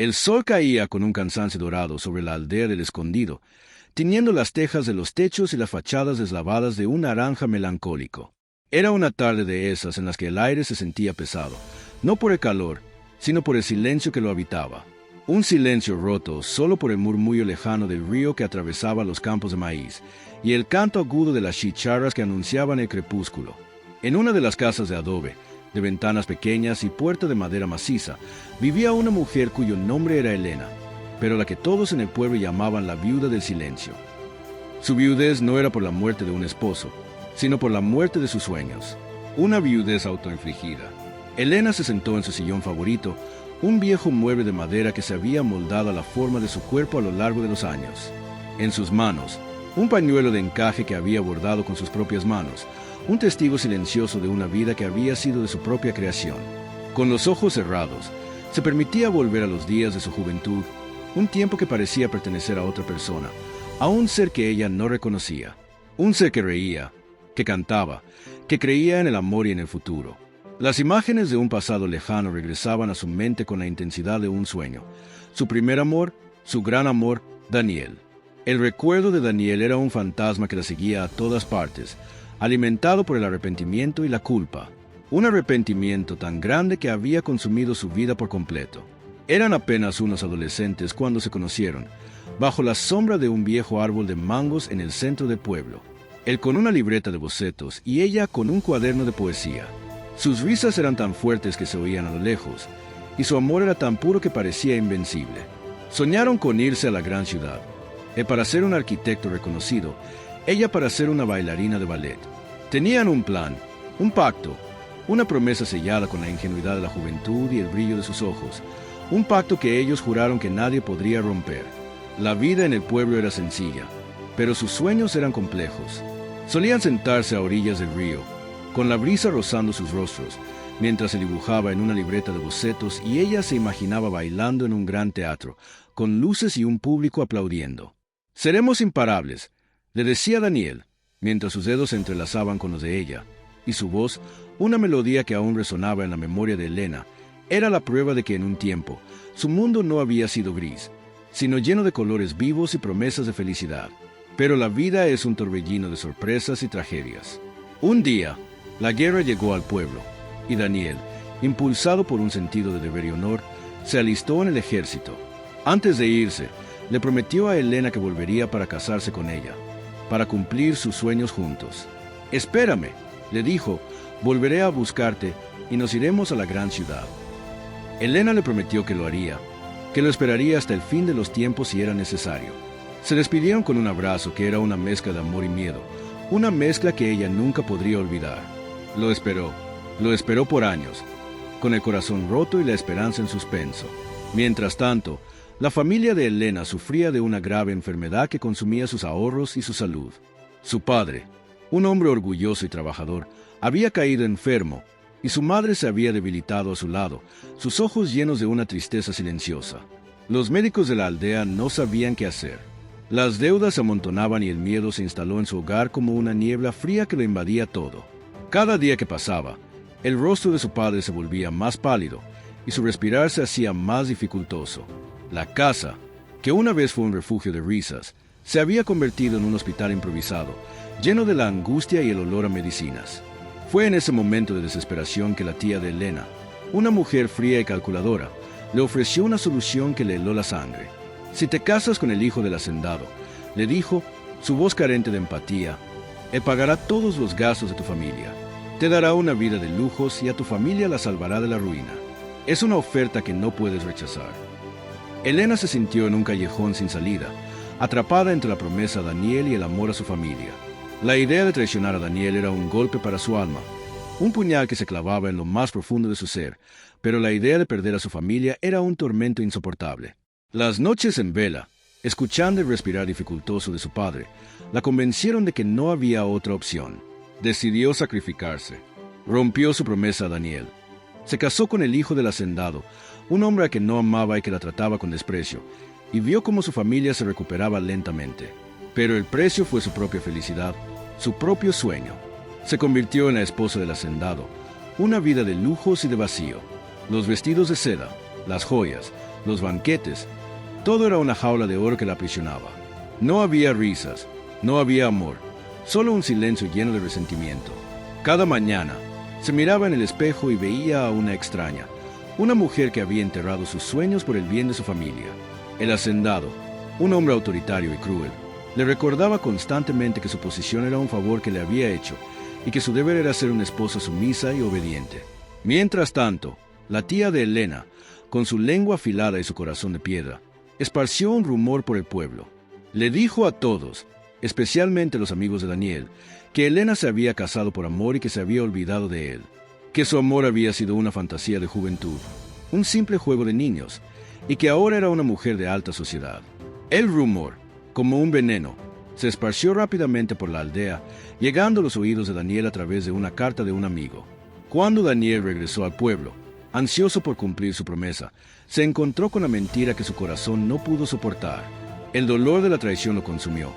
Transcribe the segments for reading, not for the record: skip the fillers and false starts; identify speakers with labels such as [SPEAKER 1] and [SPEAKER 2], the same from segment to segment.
[SPEAKER 1] El sol caía con un cansancio dorado sobre la aldea del Escondido, tiñendo las tejas de los techos y las fachadas deslavadas de un naranja melancólico. Era una tarde de esas en las que el aire se sentía pesado, no por el calor, sino por el silencio que lo habitaba. Un silencio roto solo por el murmullo lejano del río que atravesaba los campos de maíz y el canto agudo de las chicharras que anunciaban el crepúsculo. En una de las casas de adobe, de ventanas pequeñas y puerta de madera maciza, vivía una mujer cuyo nombre era Elena, pero la que todos en el pueblo llamaban la viuda del silencio. Su viudez no era por la muerte de un esposo, sino por la muerte de sus sueños, una viudez autoinfligida. Elena se sentó en su sillón favorito, un viejo mueble de madera que se había moldado a la forma de su cuerpo a lo largo de los años. En sus manos, un pañuelo de encaje que había bordado con sus propias manos, un testigo silencioso de una vida que había sido de su propia creación. Con los ojos cerrados, se permitía volver a los días de su juventud, un tiempo que parecía pertenecer a otra persona, a un ser que ella no reconocía, un ser que reía, que cantaba, que creía en el amor y en el futuro. Las imágenes de un pasado lejano regresaban a su mente con la intensidad de un sueño. Su primer amor, su gran amor, Daniel. El recuerdo de Daniel era un fantasma que la seguía a todas partes, alimentado por el arrepentimiento y la culpa. Un arrepentimiento tan grande que había consumido su vida por completo. Eran apenas unos adolescentes cuando se conocieron, bajo la sombra de un viejo árbol de mangos en el centro del pueblo. Él con una libreta de bocetos y ella con un cuaderno de poesía. Sus risas eran tan fuertes que se oían a lo lejos, y su amor era tan puro que parecía invencible. Soñaron con irse a la gran ciudad, él para ser un arquitecto reconocido, ella para ser una bailarina de ballet. Tenían un plan, un pacto, una promesa sellada con la ingenuidad de la juventud y el brillo de sus ojos, un pacto que ellos juraron que nadie podría romper. La vida en el pueblo era sencilla, pero sus sueños eran complejos. Solían sentarse a orillas del río, con la brisa rozando sus rostros, mientras se dibujaba en una libreta de bocetos y ella se imaginaba bailando en un gran teatro, con luces y un público aplaudiendo. «Seremos imparables», le decía Daniel, mientras sus dedos se entrelazaban con los de ella, y su voz, una melodía que aún resonaba en la memoria de Elena, era la prueba de que en un tiempo su mundo no había sido gris, sino lleno de colores vivos y promesas de felicidad. Pero la vida es un torbellino de sorpresas y tragedias. Un día, la guerra llegó al pueblo, y Daniel, impulsado por un sentido de deber y honor, se alistó en el ejército. Antes de irse, le prometió a Elena que volvería para casarse con ella, para cumplir sus sueños juntos. «Espérame», le dijo, «volveré a buscarte y nos iremos a la gran ciudad». Elena le prometió que lo haría, que lo esperaría hasta el fin de los tiempos si era necesario. Se despidieron con un abrazo que era una mezcla de amor y miedo, una mezcla que ella nunca podría olvidar. Lo esperó por años, con el corazón roto y la esperanza en suspenso. Mientras tanto, la familia de Elena sufría de una grave enfermedad que consumía sus ahorros y su salud. Su padre, un hombre orgulloso y trabajador, había caído enfermo, y su madre se había debilitado a su lado, sus ojos llenos de una tristeza silenciosa. Los médicos de la aldea no sabían qué hacer. Las deudas se amontonaban y el miedo se instaló en su hogar como una niebla fría que lo invadía todo. Cada día que pasaba, el rostro de su padre se volvía más pálido y su respirar se hacía más dificultoso. La casa, que una vez fue un refugio de risas, se había convertido en un hospital improvisado, lleno de la angustia y el olor a medicinas. Fue en ese momento de desesperación que la tía de Elena, una mujer fría y calculadora, le ofreció una solución que le heló la sangre. «Si te casas con el hijo del hacendado», le dijo, su voz carente de empatía, «él pagará todos los gastos de tu familia, te dará una vida de lujos y a tu familia la salvará de la ruina. Es una oferta que no puedes rechazar». Elena se sintió en un callejón sin salida, atrapada entre la promesa a Daniel y el amor a su familia. La idea de traicionar a Daniel era un golpe para su alma, un puñal que se clavaba en lo más profundo de su ser, pero la idea de perder a su familia era un tormento insoportable. Las noches en vela, escuchando el respirar dificultoso de su padre, la convencieron de que no había otra opción. Decidió sacrificarse. Rompió su promesa a Daniel. Se casó con el hijo del hacendado, un hombre a que no amaba y que la trataba con desprecio, y vio cómo su familia se recuperaba lentamente. Pero el precio fue su propia felicidad, su propio sueño. Se convirtió en la esposa del hacendado, una vida de lujos y de vacío. Los vestidos de seda, las joyas, los banquetes. Todo era una jaula de oro que la aprisionaba. No había risas, no había amor, solo un silencio lleno de resentimiento. Cada mañana se miraba en el espejo y veía a una extraña, una mujer que había enterrado sus sueños por el bien de su familia. El hacendado, un hombre autoritario y cruel, le recordaba constantemente que su posición era un favor que le había hecho y que su deber era ser una esposa sumisa y obediente. Mientras tanto, la tía de Elena, con su lengua afilada y su corazón de piedra, esparció un rumor por el pueblo. Le dijo a todos, especialmente los amigos de Daniel, que Elena se había casado por amor y que se había olvidado de él, que su amor había sido una fantasía de juventud, un simple juego de niños, y que ahora era una mujer de alta sociedad. El rumor, como un veneno, se esparció rápidamente por la aldea, llegando a los oídos de Daniel a través de una carta de un amigo. Cuando Daniel regresó al pueblo, ansioso por cumplir su promesa, se encontró con la mentira que su corazón no pudo soportar. El dolor de la traición lo consumió,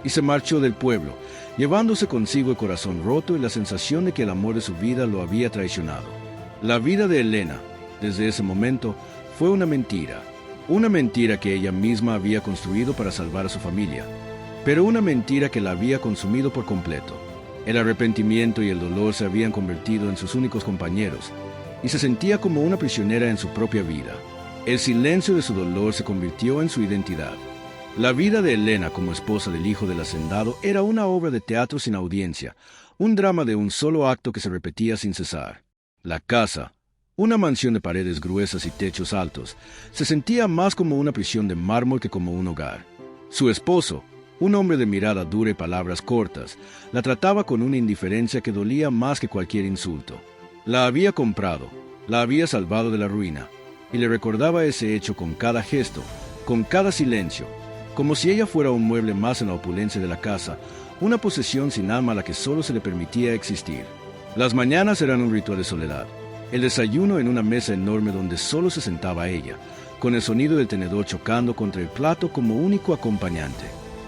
[SPEAKER 1] y se marchó del pueblo, llevándose consigo el corazón roto y la sensación de que el amor de su vida lo había traicionado. La vida de Elena, desde ese momento, fue una mentira que ella misma había construido para salvar a su familia, pero una mentira que la había consumido por completo. El arrepentimiento y el dolor se habían convertido en sus únicos compañeros, y se sentía como una prisionera en su propia vida. El silencio de su dolor se convirtió en su identidad. La vida de Elena como esposa del hijo del hacendado era una obra de teatro sin audiencia, un drama de un solo acto que se repetía sin cesar. La casa, una mansión de paredes gruesas y techos altos, se sentía más como una prisión de mármol que como un hogar. Su esposo, un hombre de mirada dura y palabras cortas, la trataba con una indiferencia que dolía más que cualquier insulto. La había comprado, la había salvado de la ruina, y le recordaba ese hecho con cada gesto, con cada silencio, como si ella fuera un mueble más en la opulencia de la casa, una posesión sin alma a la que solo se le permitía existir. Las mañanas eran un ritual de soledad, el desayuno en una mesa enorme donde solo se sentaba ella, con el sonido del tenedor chocando contra el plato como único acompañante.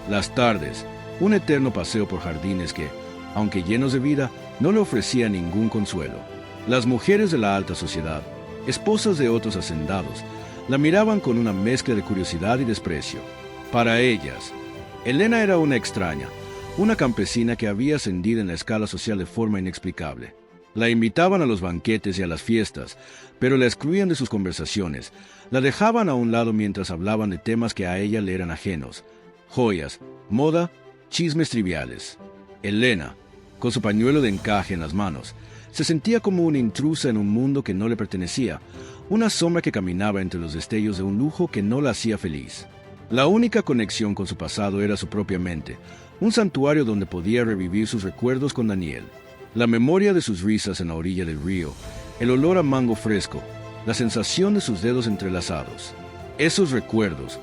[SPEAKER 1] Las tardes, un eterno paseo por jardines que, aunque llenos de vida, no le ofrecían ningún consuelo. Las mujeres de la alta sociedad, esposas de otros hacendados, la miraban con una mezcla de curiosidad y desprecio. Para ellas, Elena era una extraña, una campesina que había ascendido en la escala social de forma inexplicable. La invitaban a los banquetes y a las fiestas, pero la excluían de sus conversaciones, la dejaban a un lado mientras hablaban de temas que a ella le eran ajenos: joyas, moda, chismes triviales. Elena, con su pañuelo de encaje en las manos, se sentía como una intrusa en un mundo que no le pertenecía, una sombra que caminaba entre los destellos de un lujo que no la hacía feliz. La única conexión con su pasado era su propia mente, un santuario donde podía revivir sus recuerdos con Daniel. La memoria de sus risas en la orilla del río, el olor a mango fresco, la sensación de sus dedos entrelazados. Esos recuerdos,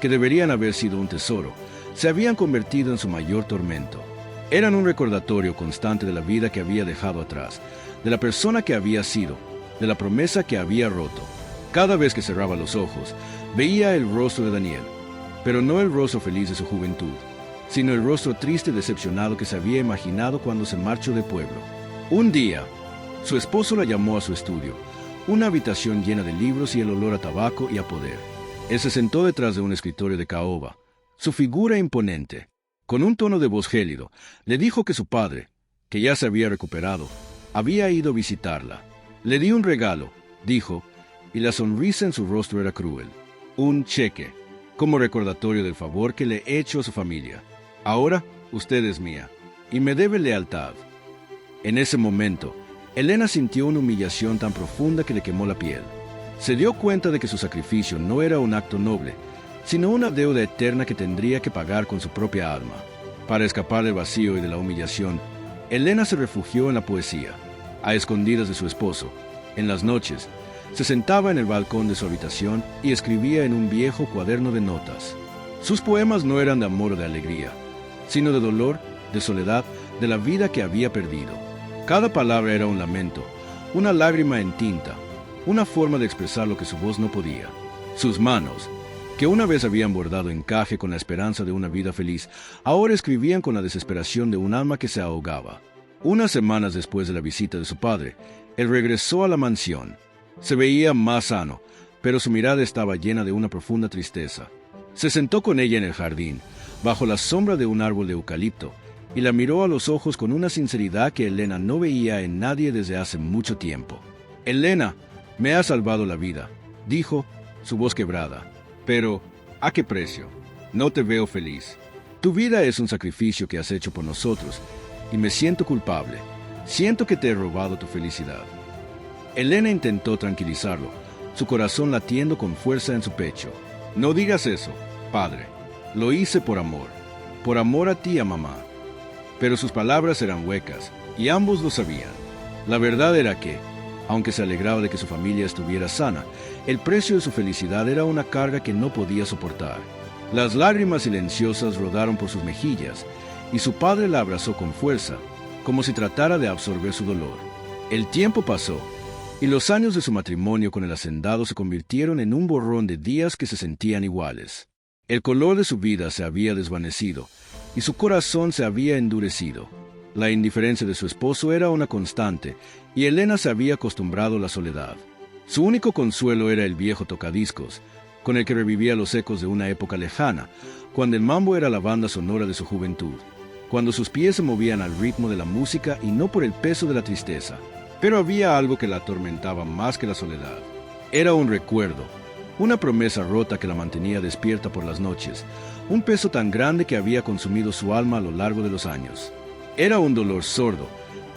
[SPEAKER 1] que deberían haber sido un tesoro, se habían convertido en su mayor tormento. Eran un recordatorio constante de la vida que había dejado atrás, de la persona que había sido, de la promesa que había roto. Cada vez que cerraba los ojos, veía el rostro de Daniel, pero no el rostro feliz de su juventud, sino el rostro triste y decepcionado que se había imaginado cuando se marchó del pueblo. Un día, su esposo la llamó a su estudio, una habitación llena de libros y el olor a tabaco y a poder. Él se sentó detrás de un escritorio de caoba, su figura imponente. Con un tono de voz gélido, le dijo que su padre, que ya se había recuperado, había ido a visitarla. Le di un regalo, dijo, y la sonrisa en su rostro era cruel. Un cheque, como recordatorio del favor que le he hecho a su familia. Ahora usted es mía, y me debe lealtad. En ese momento, Elena sintió una humillación tan profunda que le quemó la piel. Se dio cuenta de que su sacrificio no era un acto noble, sino una deuda eterna que tendría que pagar con su propia alma. Para escapar del vacío y de la humillación, Elena se refugió en la poesía, a escondidas de su esposo. En las noches, se sentaba en el balcón de su habitación y escribía en un viejo cuaderno de notas. Sus poemas no eran de amor o de alegría, sino de dolor, de soledad, de la vida que había perdido. Cada palabra era un lamento, una lágrima en tinta, una forma de expresar lo que su voz no podía. Sus manos, que una vez habían bordado encaje con la esperanza de una vida feliz, ahora escribían con la desesperación de un alma que se ahogaba. Unas semanas después de la visita de su padre, él regresó a la mansión. Se veía más sano, pero su mirada estaba llena de una profunda tristeza. Se sentó con ella en el jardín, bajo la sombra de un árbol de eucalipto, y la miró a los ojos con una sinceridad que Elena no veía en nadie desde hace mucho tiempo. «Elena, me has salvado la vida», dijo, su voz quebrada. «Pero, ¿a qué precio? No te veo feliz. Tu vida es un sacrificio que has hecho por nosotros, y me siento culpable. Siento que te he robado tu felicidad». Elena intentó tranquilizarlo, su corazón latiendo con fuerza en su pecho. «No digas eso, padre. Lo hice por amor a ti y a mamá». Pero sus palabras eran huecas, y ambos lo sabían. La verdad era que, aunque se alegraba de que su familia estuviera sana, el precio de su felicidad era una carga que no podía soportar. Las lágrimas silenciosas rodaron por sus mejillas, y su padre la abrazó con fuerza, como si tratara de absorber su dolor. El tiempo pasó, y los años de su matrimonio con el hacendado se convirtieron en un borrón de días que se sentían iguales. El color de su vida se había desvanecido, y su corazón se había endurecido. La indiferencia de su esposo era una constante, y Elena se había acostumbrado a la soledad. Su único consuelo era el viejo tocadiscos, con el que revivía los ecos de una época lejana, cuando el mambo era la banda sonora de su juventud, cuando sus pies se movían al ritmo de la música y no por el peso de la tristeza. Pero había algo que la atormentaba más que la soledad. Era un recuerdo, una promesa rota que la mantenía despierta por las noches, un peso tan grande que había consumido su alma a lo largo de los años. Era un dolor sordo,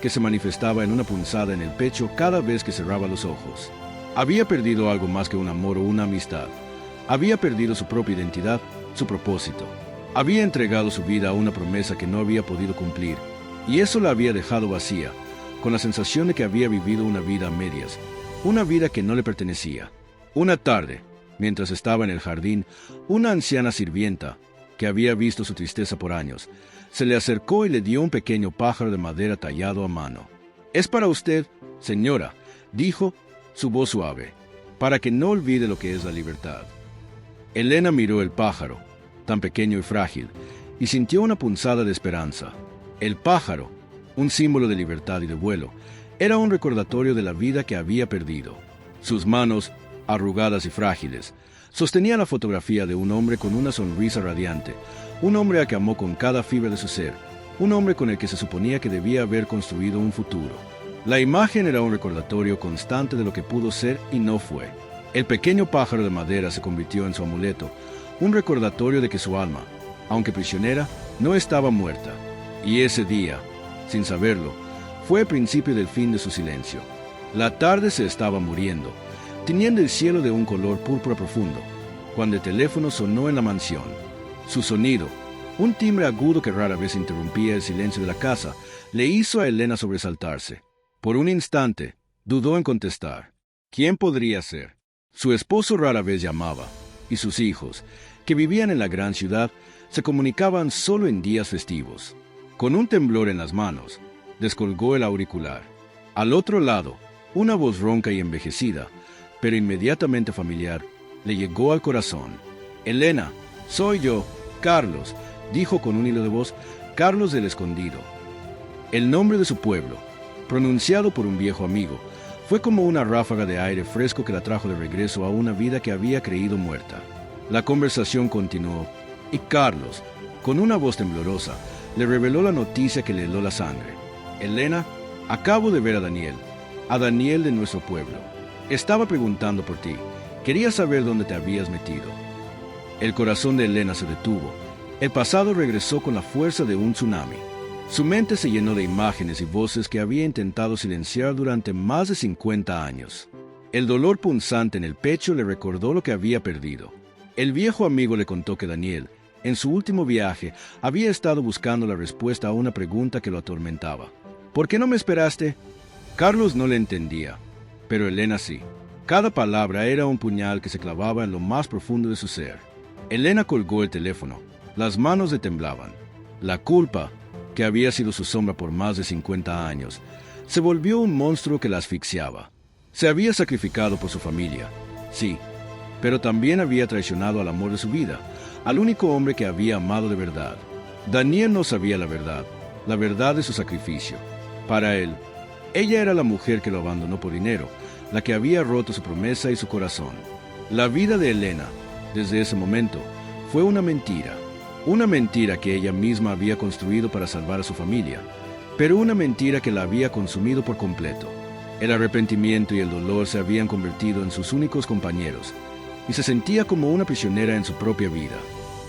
[SPEAKER 1] que se manifestaba en una punzada en el pecho cada vez que cerraba los ojos. Había perdido algo más que un amor o una amistad. Había perdido su propia identidad, su propósito. Había entregado su vida a una promesa que no había podido cumplir, y eso la había dejado vacía, con la sensación de que había vivido una vida a medias, una vida que no le pertenecía. Una tarde, mientras estaba en el jardín, una anciana sirvienta, que había visto su tristeza por años, se le acercó y le dio un pequeño pájaro de madera tallado a mano. «Es para usted, señora», dijo, su voz suave, «para que no olvide lo que es la libertad». Elena miró el pájaro, tan pequeño y frágil, y sintió una punzada de esperanza. El pájaro, un símbolo de libertad y de vuelo, era un recordatorio de la vida que había perdido. Sus manos, arrugadas y frágiles, sostenía la fotografía de un hombre con una sonrisa radiante, un hombre a que amó con cada fibra de su ser, un hombre con el que se suponía que debía haber construido un futuro. La imagen era un recordatorio constante de lo que pudo ser y no fue. El pequeño pájaro de madera se convirtió en su amuleto, un recordatorio de que su alma, aunque prisionera, no estaba muerta. Y ese día, sin saberlo, fue el principio del fin de su silencio. La tarde se estaba muriendo, tiñendo el cielo de un color púrpura profundo, cuando el teléfono sonó en la mansión. Su sonido, un timbre agudo que rara vez interrumpía el silencio de la casa, le hizo a Elena sobresaltarse. Por un instante, dudó en contestar. ¿Quién podría ser? Su esposo rara vez llamaba, y sus hijos, que vivían en la gran ciudad, se comunicaban solo en días festivos. Con un temblor en las manos, descolgó el auricular. Al otro lado, una voz ronca y envejecida, pero inmediatamente familiar, le llegó al corazón. «Elena, soy yo, Carlos», dijo con un hilo de voz, «Carlos del Escondido». El nombre de su pueblo, pronunciado por un viejo amigo, fue como una ráfaga de aire fresco que la trajo de regreso a una vida que había creído muerta. La conversación continuó, y Carlos, con una voz temblorosa, le reveló la noticia que le heló la sangre. «Elena, acabo de ver a Daniel de nuestro pueblo. Estaba preguntando por ti. Quería saber dónde te habías metido». El corazón de Elena se detuvo. El pasado regresó con la fuerza de un tsunami. Su mente se llenó de imágenes y voces que había intentado silenciar durante más de 50 años. El dolor punzante en el pecho le recordó lo que había perdido. El viejo amigo le contó que Daniel, en su último viaje, había estado buscando la respuesta a una pregunta que lo atormentaba. «¿Por qué no me esperaste?» Carlos no le entendía, pero Elena sí. Cada palabra era un puñal que se clavaba en lo más profundo de su ser. Elena colgó el teléfono. Las manos le temblaban. La culpa, que había sido su sombra por más de 50 años, se volvió un monstruo que la asfixiaba. Se había sacrificado por su familia, sí, pero también había traicionado al amor de su vida, al único hombre que había amado de verdad. Daniel no sabía la verdad de su sacrificio. Para él, ella era la mujer que lo abandonó por dinero, la que había roto su promesa y su corazón. La vida de Elena, desde ese momento, fue una mentira que ella misma había construido para salvar a su familia, pero una mentira que la había consumido por completo. El arrepentimiento y el dolor se habían convertido en sus únicos compañeros, y se sentía como una prisionera en su propia vida.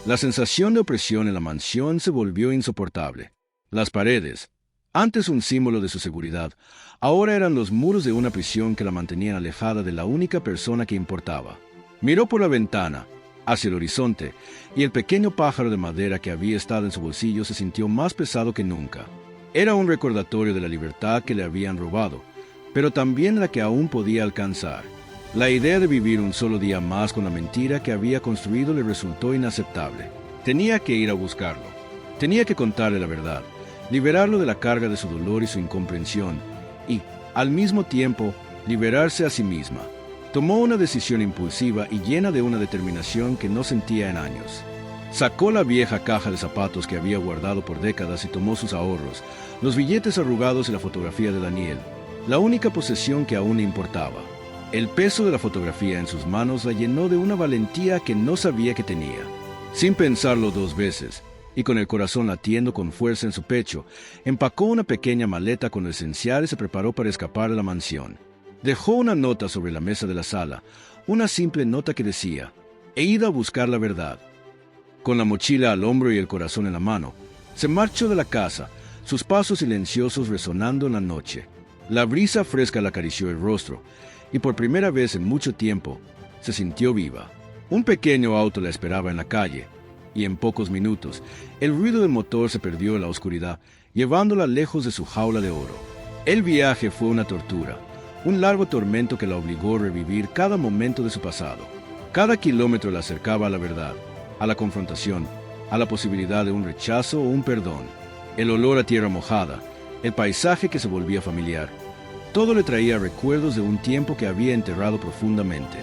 [SPEAKER 1] La sensación de opresión en la mansión se volvió insoportable. Las paredes, antes un símbolo de su seguridad, ahora eran los muros de una prisión que la mantenían alejada de la única persona que importaba. Miró por la ventana, hacia el horizonte, y el pequeño pájaro de madera que había estado en su bolsillo se sintió más pesado que nunca. Era un recordatorio de la libertad que le habían robado, pero también la que aún podía alcanzar. La idea de vivir un solo día más con la mentira que había construido le resultó inaceptable. Tenía que ir a buscarlo. Tenía que contarle la verdad, liberarlo de la carga de su dolor y su incomprensión, y, al mismo tiempo, liberarse a sí misma. Tomó una decisión impulsiva y llena de una determinación que no sentía en años. Sacó la vieja caja de zapatos que había guardado por décadas y tomó sus ahorros, los billetes arrugados y la fotografía de Daniel, la única posesión que aún le importaba. El peso de la fotografía en sus manos la llenó de una valentía que no sabía que tenía. Sin pensarlo dos veces, y con el corazón latiendo con fuerza en su pecho, empacó una pequeña maleta con lo esencial y se preparó para escapar de la mansión. Dejó una nota sobre la mesa de la sala, una simple nota que decía: «He ido a buscar la verdad». Con la mochila al hombro y el corazón en la mano, se marchó de la casa, sus pasos silenciosos resonando en la noche. La brisa fresca le acarició el rostro, y por primera vez en mucho tiempo, se sintió viva. Un pequeño auto la esperaba en la calle, y en pocos minutos, el ruido del motor se perdió en la oscuridad, llevándola lejos de su jaula de oro. El viaje fue una tortura, un largo tormento que la obligó a revivir cada momento de su pasado. Cada kilómetro la acercaba a la verdad, a la confrontación, a la posibilidad de un rechazo o un perdón. El olor a tierra mojada, el paisaje que se volvía familiar, todo le traía recuerdos de un tiempo que había enterrado profundamente.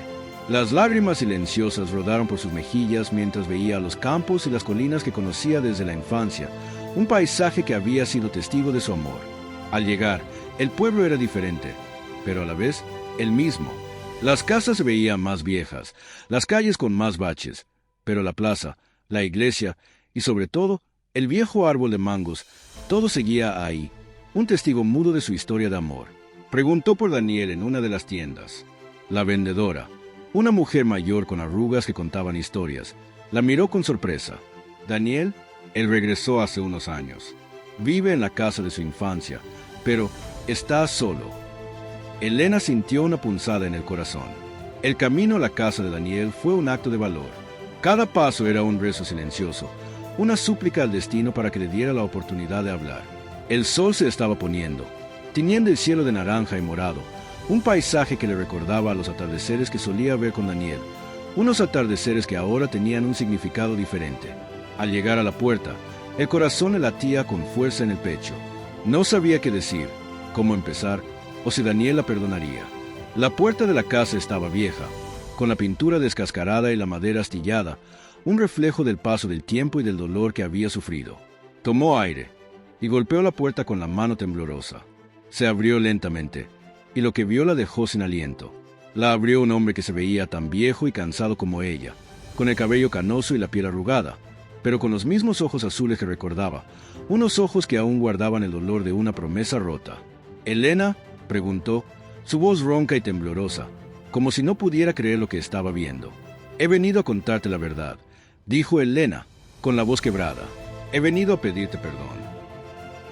[SPEAKER 1] Las lágrimas silenciosas rodaron por sus mejillas mientras veía los campos y las colinas que conocía desde la infancia, un paisaje que había sido testigo de su amor. Al llegar, el pueblo era diferente, pero a la vez, el mismo. Las casas se veían más viejas, las calles con más baches, pero la plaza, la iglesia y sobre todo, el viejo árbol de mangos, todo seguía ahí, un testigo mudo de su historia de amor. Preguntó por Daniel en una de las tiendas. La vendedora, una mujer mayor con arrugas que contaban historias, la miró con sorpresa. Daniel, él regresó hace unos años. Vive en la casa de su infancia, pero está solo. Elena sintió una punzada en el corazón. El camino a la casa de Daniel fue un acto de valor. Cada paso era un rezo silencioso, una súplica al destino para que le diera la oportunidad de hablar. El sol se estaba poniendo, tiñendo el cielo de naranja y morado, un paisaje que le recordaba a los atardeceres que solía ver con Daniel, unos atardeceres que ahora tenían un significado diferente. Al llegar a la puerta, el corazón le latía con fuerza en el pecho. No sabía qué decir, cómo empezar, o si Daniel la perdonaría. La puerta de la casa estaba vieja, con la pintura descascarada y la madera astillada, un reflejo del paso del tiempo y del dolor que había sufrido. Tomó aire y golpeó la puerta con la mano temblorosa. Se abrió lentamente, y lo que vio la dejó sin aliento. La abrió un hombre que se veía tan viejo y cansado como ella, con el cabello canoso y la piel arrugada, pero con los mismos ojos azules que recordaba, unos ojos que aún guardaban el dolor de una promesa rota. «¿Elena?», preguntó, su voz ronca y temblorosa, como si no pudiera creer lo que estaba viendo. «He venido a contarte la verdad», dijo Elena, con la voz quebrada. «He venido a pedirte perdón».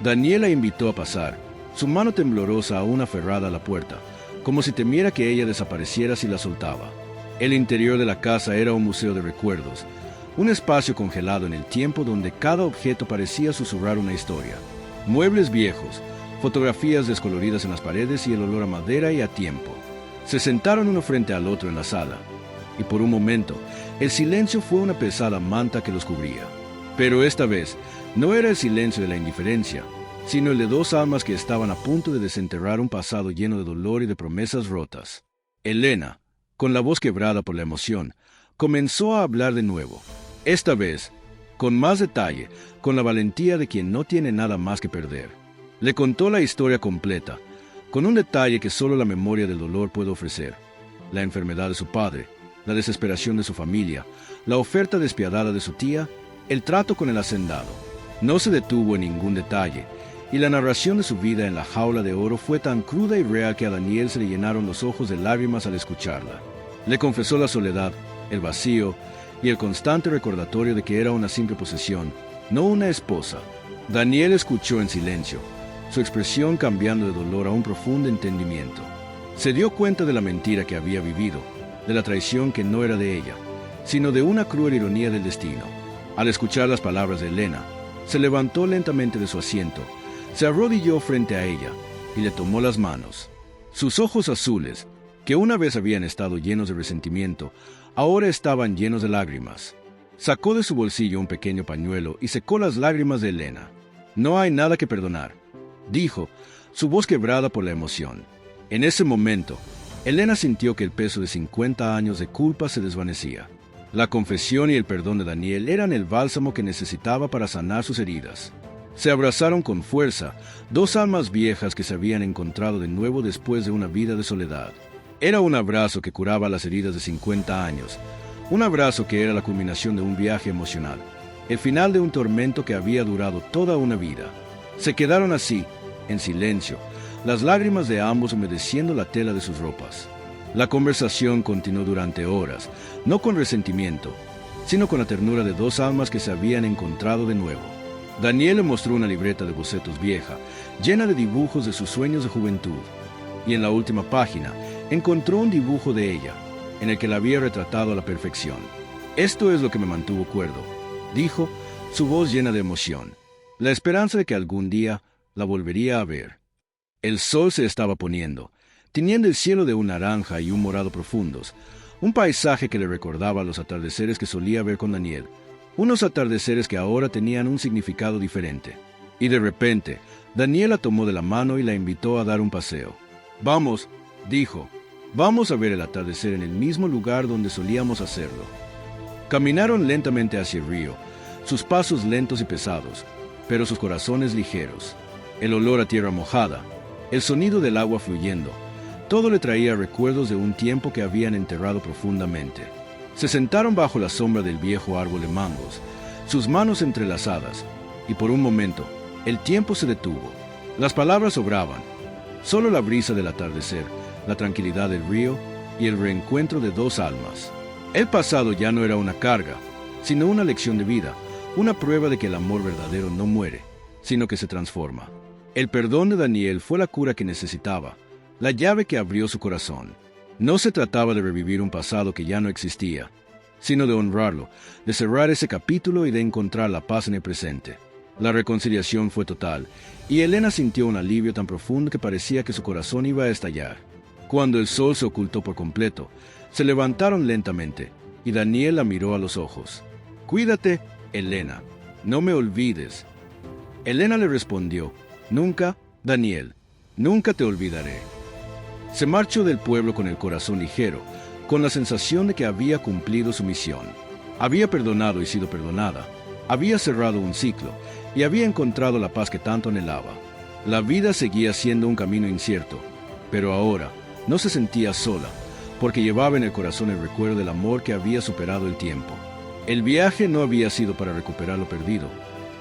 [SPEAKER 1] Daniel la invitó a pasar, su mano temblorosa aún aferrada a la puerta, como si temiera que ella desapareciera si la soltaba. El interior de la casa era un museo de recuerdos, un espacio congelado en el tiempo donde cada objeto parecía susurrar una historia. Muebles viejos, fotografías descoloridas en las paredes y el olor a madera y a tiempo. Se sentaron uno frente al otro en la sala, y por un momento, el silencio fue una pesada manta que los cubría. Pero esta vez, no era el silencio de la indiferencia, sino el de dos almas que estaban a punto de desenterrar un pasado lleno de dolor y de promesas rotas. Elena, con la voz quebrada por la emoción, comenzó a hablar de nuevo. Esta vez, con más detalle, con la valentía de quien no tiene nada más que perder. Le contó la historia completa, con un detalle que solo la memoria del dolor puede ofrecer. La enfermedad de su padre, la desesperación de su familia, la oferta despiadada de su tía, el trato con el hacendado. No se detuvo en ningún detalle, y la narración de su vida en la jaula de oro fue tan cruda y real que a Daniel se le llenaron los ojos de lágrimas al escucharla. Le confesó la soledad, el vacío y el constante recordatorio de que era una simple posesión, no una esposa. Daniel escuchó en silencio, su expresión cambiando de dolor a un profundo entendimiento. Se dio cuenta de la mentira que había vivido, de la traición que no era de ella, sino de una cruel ironía del destino. Al escuchar las palabras de Elena, se levantó lentamente de su asiento, se arrodilló frente a ella y le tomó las manos. Sus ojos azules, que una vez habían estado llenos de resentimiento, ahora estaban llenos de lágrimas. Sacó de su bolsillo un pequeño pañuelo y secó las lágrimas de Elena. «No hay nada que perdonar», dijo, su voz quebrada por la emoción. En ese momento, Elena sintió que el peso de 50 años de culpa se desvanecía. La confesión y el perdón de Daniel eran el bálsamo que necesitaba para sanar sus heridas. Se abrazaron con fuerza, dos almas viejas que se habían encontrado de nuevo después de una vida de soledad. Era un abrazo que curaba las heridas de 50 años, un abrazo que era la culminación de un viaje emocional, el final de un tormento que había durado toda una vida. Se quedaron así, en silencio, las lágrimas de ambos humedeciendo la tela de sus ropas. La conversación continuó durante horas, no con resentimiento, sino con la ternura de dos almas que se habían encontrado de nuevo. Daniel le mostró una libreta de bocetos vieja, llena de dibujos de sus sueños de juventud, y en la última página encontró un dibujo de ella, en el que la había retratado a la perfección. «Esto es lo que me mantuvo cuerdo», dijo, su voz llena de emoción, la esperanza de que algún día la volvería a ver. El sol se estaba poniendo, tiñendo el cielo de un naranja y un morado profundos, un paisaje que le recordaba los atardeceres que solía ver con Daniel, unos atardeceres que ahora tenían un significado diferente. Y de repente, Daniel la tomó de la mano y la invitó a dar un paseo. «Vamos», dijo, «vamos a ver el atardecer en el mismo lugar donde solíamos hacerlo». Caminaron lentamente hacia el río, sus pasos lentos y pesados, pero sus corazones ligeros. El olor a tierra mojada, el sonido del agua fluyendo, todo le traía recuerdos de un tiempo que habían enterrado profundamente. Se sentaron bajo la sombra del viejo árbol de mangos, sus manos entrelazadas, y por un momento, el tiempo se detuvo. Las palabras sobraban, solo la brisa del atardecer, la tranquilidad del río y el reencuentro de dos almas. El pasado ya no era una carga, sino una lección de vida, una prueba de que el amor verdadero no muere, sino que se transforma. El perdón de Daniel fue la cura que necesitaba, la llave que abrió su corazón. No se trataba de revivir un pasado que ya no existía, sino de honrarlo, de cerrar ese capítulo y de encontrar la paz en el presente. La reconciliación fue total, y Elena sintió un alivio tan profundo que parecía que su corazón iba a estallar. Cuando el sol se ocultó por completo, se levantaron lentamente, y Daniel la miró a los ojos. «Cuídate, Elena, no me olvides». Elena le respondió, «Nunca, Daniel, nunca te olvidaré». Se marchó del pueblo con el corazón ligero, con la sensación de que había cumplido su misión. Había perdonado y sido perdonada, había cerrado un ciclo y había encontrado la paz que tanto anhelaba. La vida seguía siendo un camino incierto, pero ahora no se sentía sola, porque llevaba en el corazón el recuerdo del amor que había superado el tiempo. El viaje no había sido para recuperar lo perdido,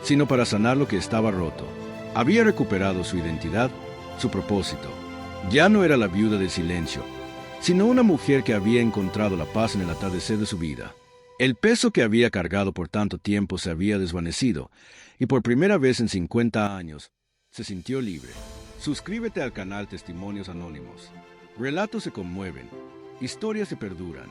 [SPEAKER 1] sino para sanar lo que estaba roto. Había recuperado su identidad, su propósito. Ya no era la viuda del silencio, sino una mujer que había encontrado la paz en el atardecer de su vida. El peso que había cargado por tanto tiempo se había desvanecido, y por primera vez en 50 años, se sintió libre. Suscríbete al canal Testimonios Anónimos. Relatos se conmueven, historias se perduran.